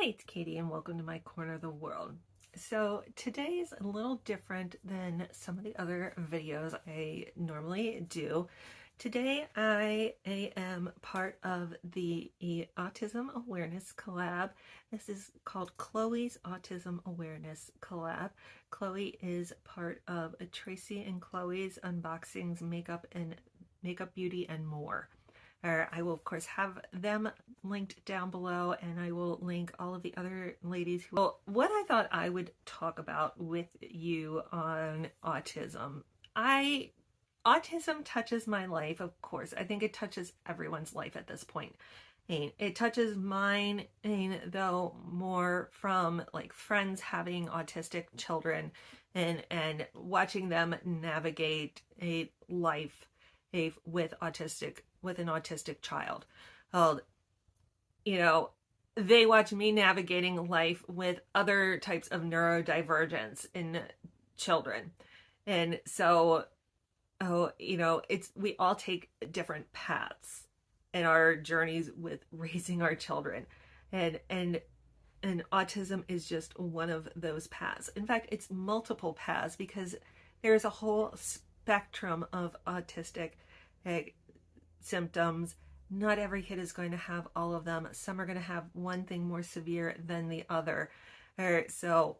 Hi, it's Katie and welcome to my corner of the world. So today's a little different than some of the other videos I normally do. Today I am part of the Autism Awareness Collab. This is called Chloe's Autism Awareness Collab. Chloe is part of Tracy and Chloe's Unboxings, Makeup, Beauty, and More. I will, of course, have them linked down below, and I will link all of the other ladies who... Well, what I thought I would talk about with you on autism. Autism touches my life, of course. I think it touches everyone's life at this point. It touches mine, though, more from like friends having autistic children and watching them navigate a life with an autistic child. They watch me navigating life with other types of neurodivergence in children. And so, we all take different paths in our journeys with raising our children. And autism is just one of those paths. In fact, it's multiple paths because there's a whole spectrum of autistic symptoms. Not every kid is going to have all of them. Some are going to have one thing more severe than the other. So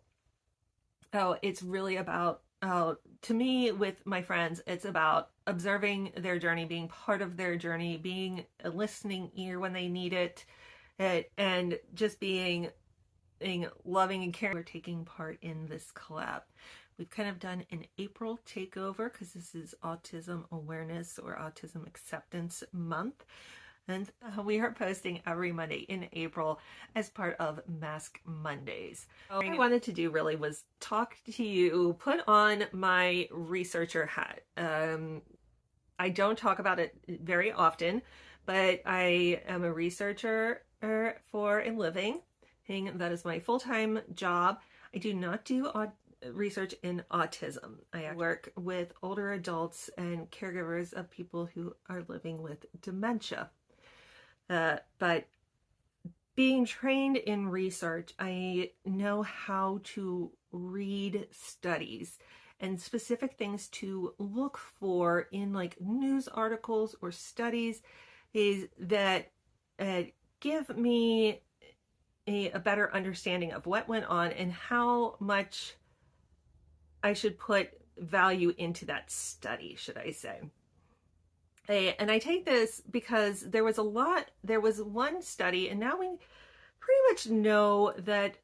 it's really about, to me, with my friends, it's about observing their journey, being part of their journey, being a listening ear when they need it, and just being loving and caring. We're taking part in this collab. We've kind of done an April takeover because this is Autism Awareness or Autism Acceptance Month. And we are posting every Monday in April as part of Mask Mondays. What I wanted to do really was talk to you, put on my researcher hat. I don't talk about it very often, but I am a researcher for a living. That is my full-time job. I do not do research in autism. I work with older adults and caregivers of people who are living with dementia. But being trained in research, I know how to read studies and specific things to look for in like news articles or studies is that give me a better understanding of what went on and how much I should put value into that study, should I say. And I take this because there was one study, and now we pretty much know that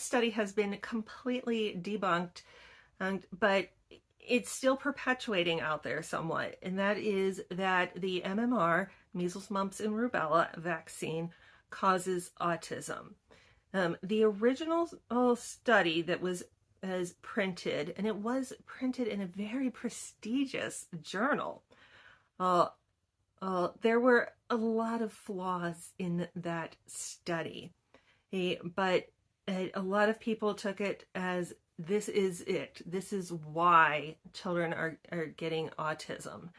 study has been completely debunked, but it's still perpetuating out there somewhat, and that is that the MMR, measles, mumps, and rubella vaccine causes autism. The original study that was printed, and it was printed in a very prestigious journal. There were a lot of flaws in that study, but a lot of people took it as this is it. This is why children are getting autism.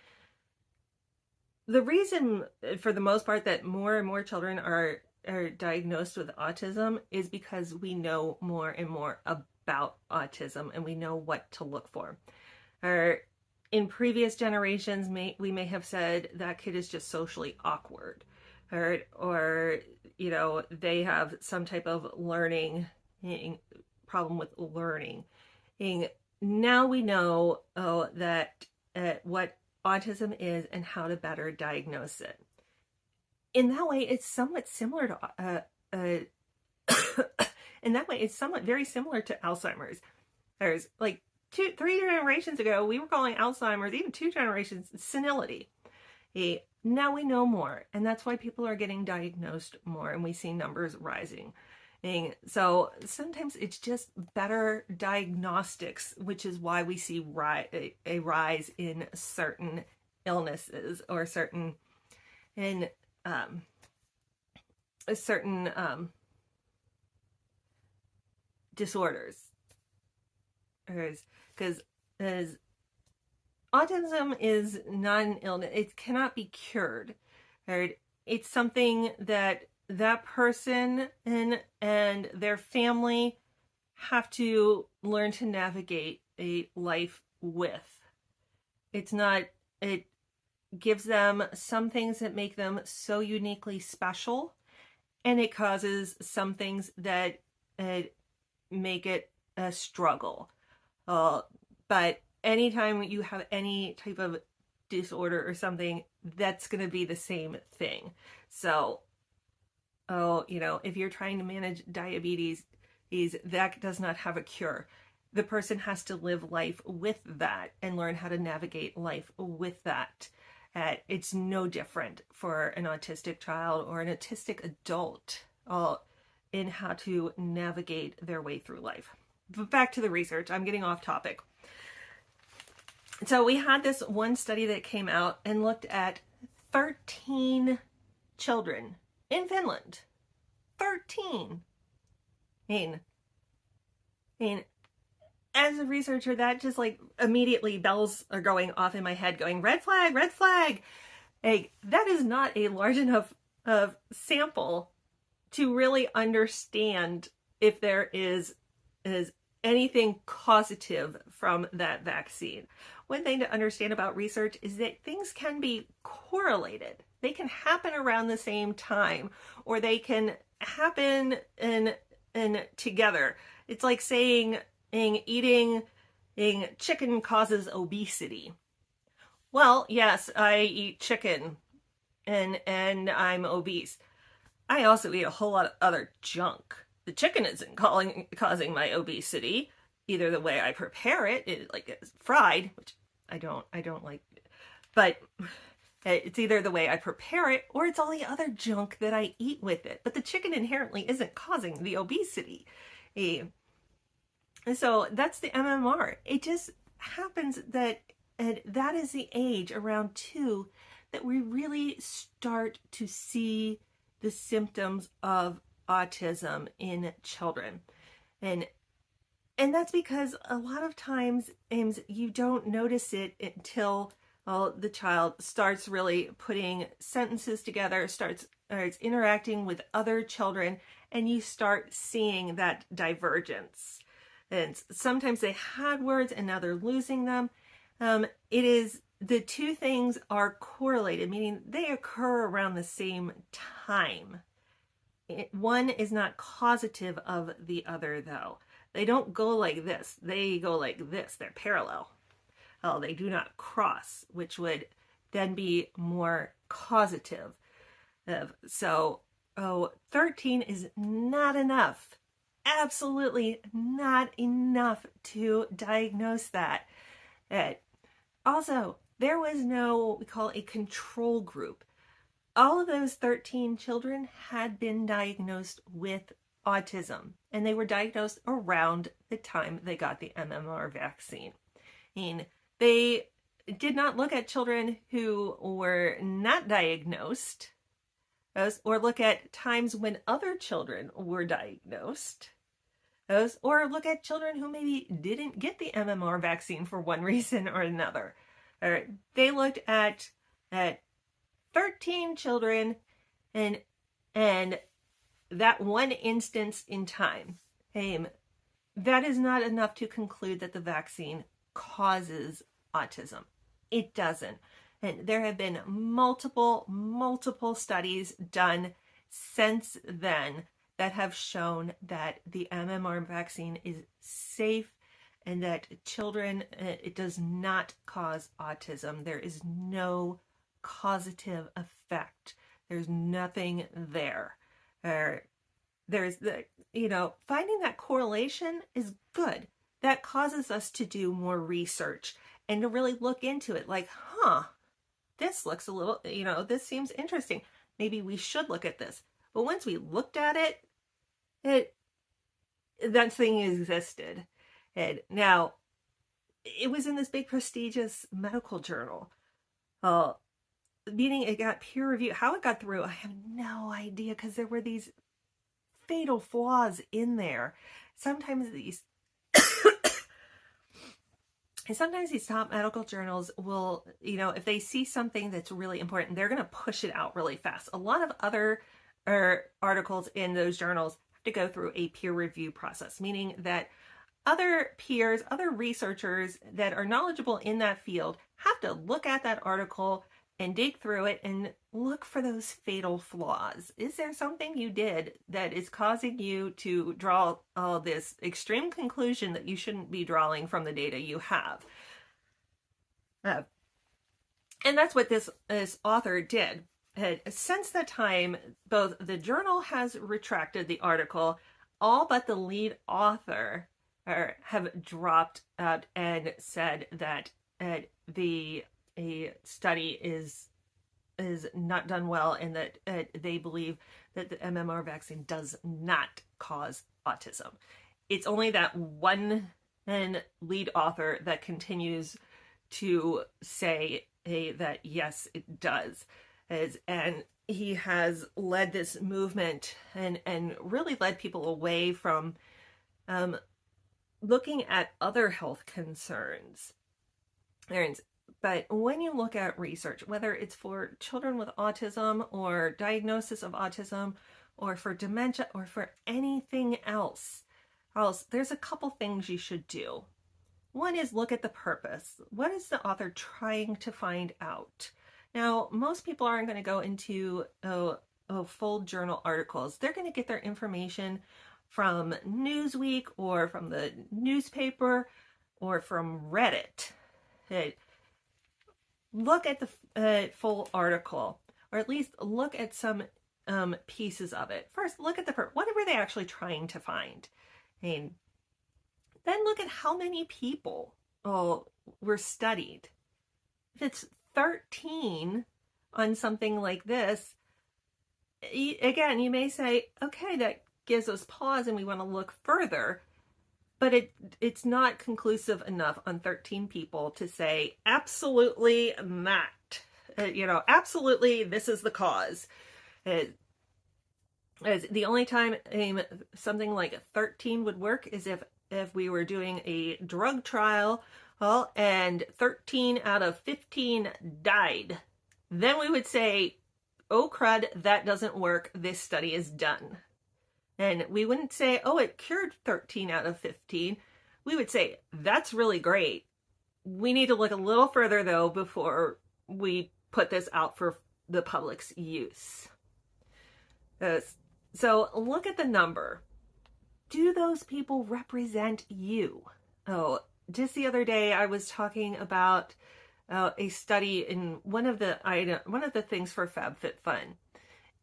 The reason, for the most part, that more and more children are diagnosed with autism is because we know more and more about autism and we know what to look for. In previous generations, we may have said that kid is just socially awkward, or they have some type of learning problem with learning. And now we know that what autism is and how to better diagnose it. In that way, it's somewhat similar to in that way, it's somewhat very similar to Alzheimer's. There's like 3 generations ago, we were calling Alzheimer's, even 2 generations, senility. Now we know more, and that's why people are getting diagnosed more, and we see numbers rising. So sometimes it's just better diagnostics, which is why we see a rise in certain illnesses or certain disorders, because autism is not an illness. It cannot be cured. It's something that that person and their family have to learn to navigate a life with. It's not, it gives them some things that make them so uniquely special, and it causes some things that make it a struggle. But anytime you have any type of disorder or something, that's going to be the same thing. So, if you're trying to manage diabetes, that does not have a cure. The person has to live life with that and learn how to navigate life with that. It's no different for an autistic child or an autistic adult in how to navigate their way through life. But back to the research. I'm getting off topic. So we had this one study that came out and looked at 13 children in Finland. 13. I mean, as a researcher, that just like immediately bells are going off in my head going, red flag, red flag. Like, that is not a large enough of sample to really understand if there is anything causative from that vaccine. One thing to understand about research is that things can be correlated. They can happen around the same time, or they can happen in together. It's like saying eating chicken causes obesity. Well, yes, I eat chicken and I'm obese. I also eat a whole lot of other junk. The chicken isn't causing my obesity. Either the way I prepare it, like it's fried, which I don't like, but it's either the way I prepare it or it's all the other junk that I eat with it. But the chicken inherently isn't causing the obesity. And so that's the MMR. It just happens that that is the age around 2 that we really start to see the symptoms of autism in children. And that's because a lot of times you don't notice it until the child starts really putting sentences together, starts interacting with other children, and you start seeing that divergence. And sometimes they had words and now they're losing them. It is, the two things are correlated, meaning they occur around the same time. One is not causative of the other, though. They don't go like this. They go like this. They're parallel. They do not cross, which would then be more causative. So 13 is not enough. Absolutely not enough to diagnose that. Also, there was no, what we call a control group. All of those 13 children had been diagnosed with autism, and they were diagnosed around the time they got the MMR vaccine. They did not look at children who were not diagnosed, or look at times when other children were diagnosed, or look at children who maybe didn't get the MMR vaccine for one reason or another. They looked at 13 children and that one instance in time. That is not enough to conclude that the vaccine causes autism. It doesn't. And there have been multiple studies done since then that have shown that the MMR vaccine is safe and that children, it does not cause autism. There is no causative effect. There's nothing there. There's the, finding that correlation is good. That causes us to do more research and to really look into it like, this looks a little, this seems interesting. Maybe we should look at this. But once we looked at it, that thing existed. And now, it was in this big prestigious medical journal. Meaning it got peer review. How it got through, I have no idea, because there were these fatal flaws in there. Sometimes these top medical journals will, if they see something that's really important, they're going to push it out really fast. A lot of other articles in those journals have to go through a peer review process, meaning that other peers, other researchers that are knowledgeable in that field have to look at that article and dig through it and look for those fatal flaws. Is there something you did that is causing you to draw this extreme conclusion that you shouldn't be drawing from the data you have? And that's what this author did. Since that time, both the journal has retracted the article, all but the lead author have dropped out and said that the study is not done well, and that they believe that the MMR vaccine does not cause autism. It's only that one lead author that continues to say that yes, it does. And he has led this movement and really led people away from looking at other health concerns. But when you look at research, whether it's for children with autism or diagnosis of autism or for dementia or for anything else, there's a couple things you should do. One is look at the purpose. What is the author trying to find out? Now, most people aren't going to go into full journal articles. They're going to get their information from Newsweek or from the newspaper or from Reddit. Look at the full article, or at least look at some pieces of it. First, look at what were they actually trying to find? Then look at how many people were studied. If it's 13 on something like this, again, you may say, okay, that gives us pause and we want to look further, but it's not conclusive enough on 13 people to say, absolutely not. Absolutely, this is the cause. The only time something like 13 would work is if we were doing a drug trial, and 13 out of 15 died. Then we would say, oh crud, that doesn't work. This study is done. And we wouldn't say, oh, it cured 13 out of 15. We would say, that's really great. We need to look a little further, though, before we put this out for the public's use. So look at the number. Do those people represent you? Just the other day, I was talking about a study in one of the things for FabFitFun,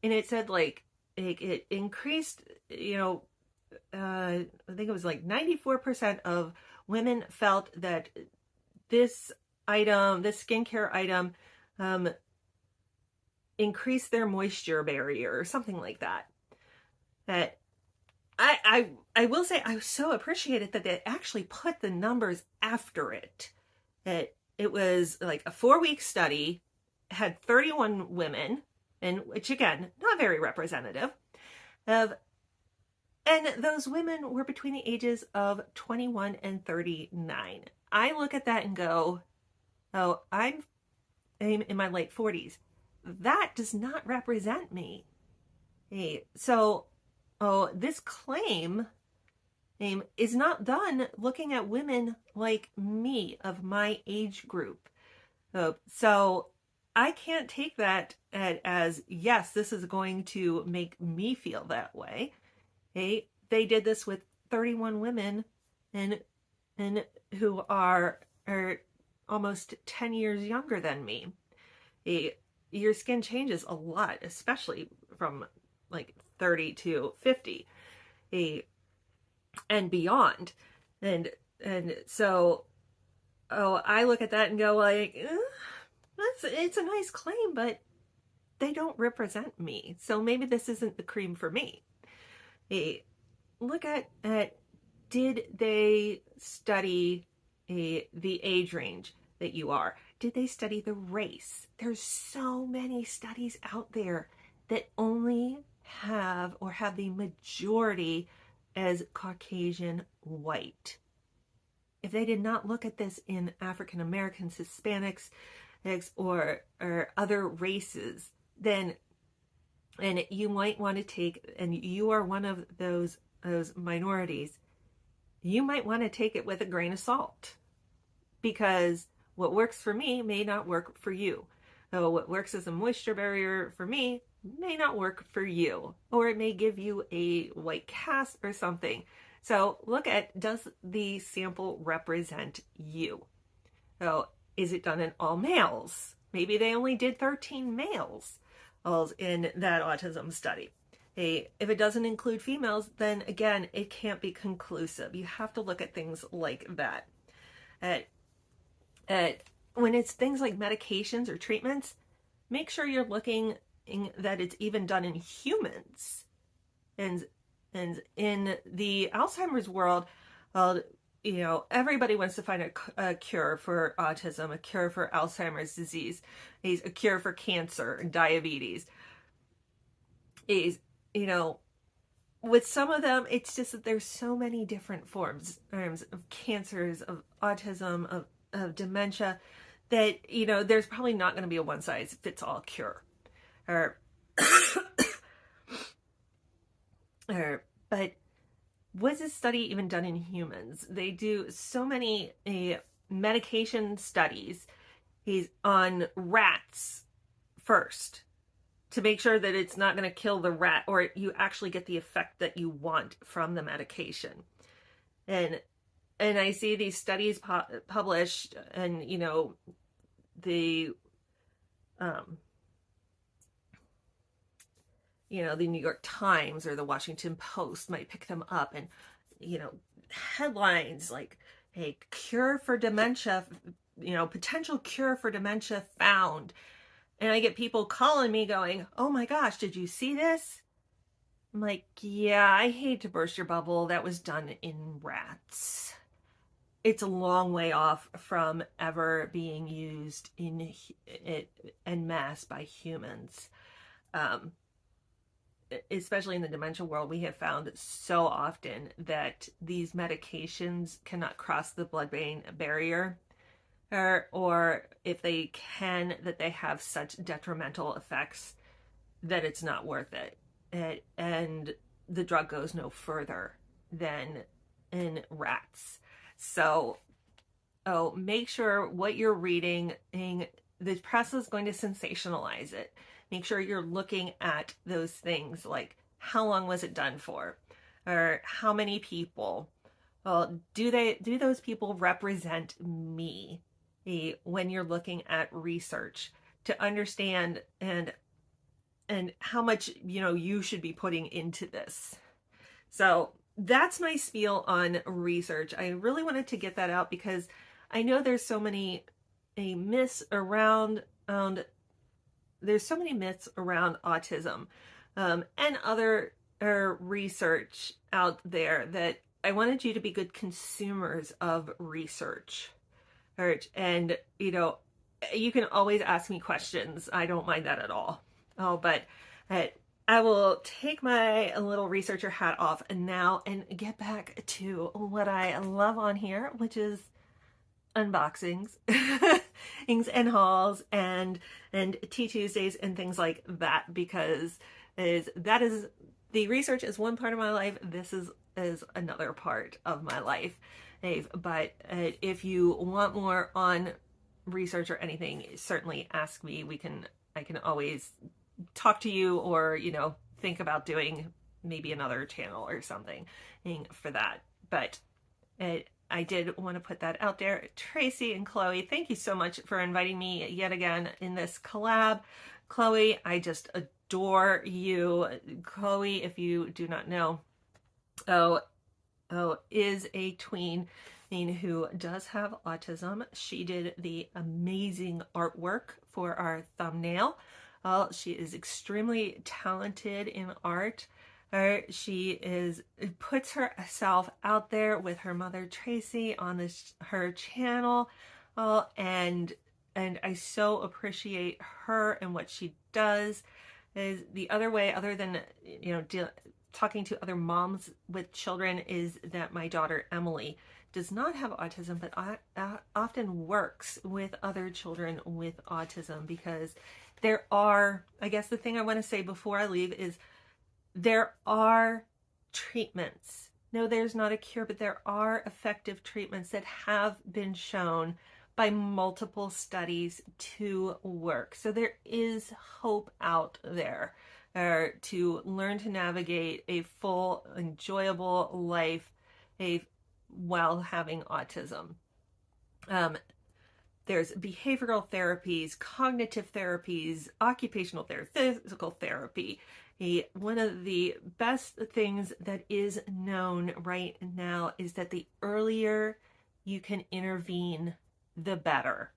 and it said it increased. I think it was 94% of women felt that this skincare item, increased their moisture barrier or something like that. That I will say I so appreciated that they actually put the numbers after it. That it was like a 4-week study, had 31 women, and which again, not very representative, and those women were between the ages of 21 and 39. I look at that and go, oh, I'm in my late 40s. That does not represent me. So this claim is not done looking at women like me of my age group. So I can't take that as, yes, this is going to make me feel that way. They did this with 31 women and who are almost 10 years younger than me. Your skin changes a lot, especially from 30 to 50 and beyond. And so I look at that and go it's a nice claim, but they don't represent me. So maybe this isn't the cream for me. Look at did they study the age range that you are? Did they study the race? There's so many studies out there that only have the majority as Caucasian white. If they did not look at this in African Americans, Hispanics, or other races, then and you might want to take, and you are one of those minorities, you might want to take it with a grain of salt, because what works for me may not work for you. So what works as a moisture barrier for me may not work for you, or it may give you a white cast or something. So look at, does the sample represent you? So is it done in all males? Maybe they only did 13 males in that autism study. If it doesn't include females, then again, it can't be conclusive. You have to look at things like that. When it's things like medications or treatments, make sure you're looking that it's even done in humans. And in the Alzheimer's world, everybody wants to find a cure for autism, a cure for Alzheimer's disease, a cure for cancer and diabetes. With some of them, it's just that there's so many different forms of cancers, of autism, of dementia, that, there's probably not going to be a one-size-fits-all cure. But was this study even done in humans? They do so many medication studies on rats first, to make sure that it's not going to kill the rat, or you actually get the effect that you want from the medication. And I see these studies published, and the the New York Times or the Washington Post might pick them up, and headlines like, "A cure for dementia, potential cure for dementia found." And I get people calling me going, "Oh my gosh, did you see this?" I'm like, "Yeah, I hate to burst your bubble. That was done in rats." It's a long way off from ever being used en masse by humans. Especially in the dementia world, we have found so often that these medications cannot cross the blood-brain barrier, or if they can, that they have such detrimental effects that it's not worth it. And the drug goes no further than in rats. So, make sure what you're reading, the press is going to sensationalize it. Make sure you're looking at those things like, how long was it done for? Or how many people? Well, do those people represent me? When you're looking at research, to understand and how much you should be putting into this. So that's my spiel on research. I really wanted to get that out because I know there's so many myths around autism and other research out there, that I wanted you to be good consumers of research. And you can always ask me questions. I don't mind that at all. But I will take my little researcher hat off now and get back to what I love on here, which is unboxings and hauls and Tea Tuesdays and things like that, because the research is one part of my life. This is another part of my life. But if you want more on research or anything, certainly ask me. I can always talk to you, or think about doing maybe another channel or something for that. But I did want to put that out there. Tracy and Chloe, thank you so much for inviting me yet again in this collab. Chloe, I just adore you. Chloe, if you do not know, is a tween who does have autism. She did the amazing artwork for our thumbnail. She is extremely talented in art. She puts herself out there with her mother Tracy on her channel, and I so appreciate her and what she does. Is the other way, other than talking to other moms with children, is that my daughter Emily does not have autism, but often works with other children with autism, because there are, I guess the thing I want to say before I leave is there are treatments. No, there's not a cure, but there are effective treatments that have been shown by multiple studies to work. So there is hope out there to learn to navigate a full, enjoyable life while having autism. There's behavioral therapies, cognitive therapies, occupational therapy, physical therapy. One of the best things that is known right now is that the earlier you can intervene, the better.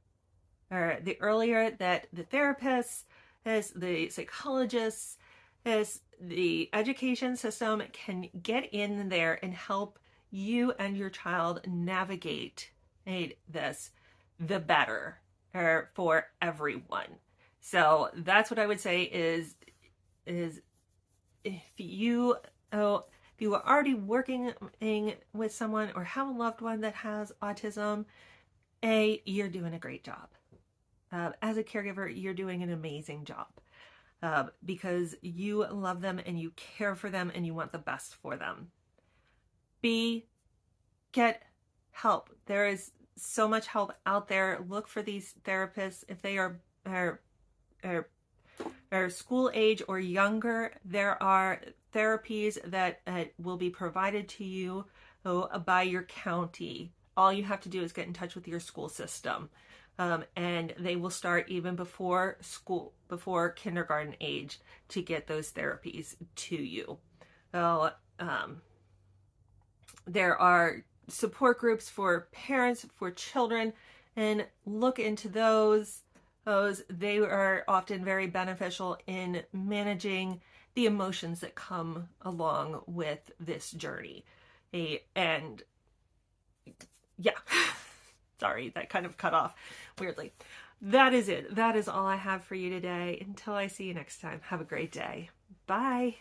The earlier that the therapists, as the psychologists, as the education system can get in there and help you and your child navigate this, the better for everyone. So that's what I would say is if you are already working with someone or have a loved one that has autism, you're doing a great job. As a caregiver, you're doing an amazing job because you love them and you care for them and you want the best for them. Get help. There is so much help out there. Look for these therapists. If they are school age or younger, there are therapies that will be provided to you by your county. All you have to do is get in touch with your school system. And they will start even before school, before kindergarten age, to get those therapies to you. So, there are support groups for parents, for children, and look into those. They are often very beneficial in managing the emotions that come along with this journey. And yeah, sorry, that kind of cut off weirdly. That is it. That is all I have for you today. Until I see you next time, have a great day. Bye.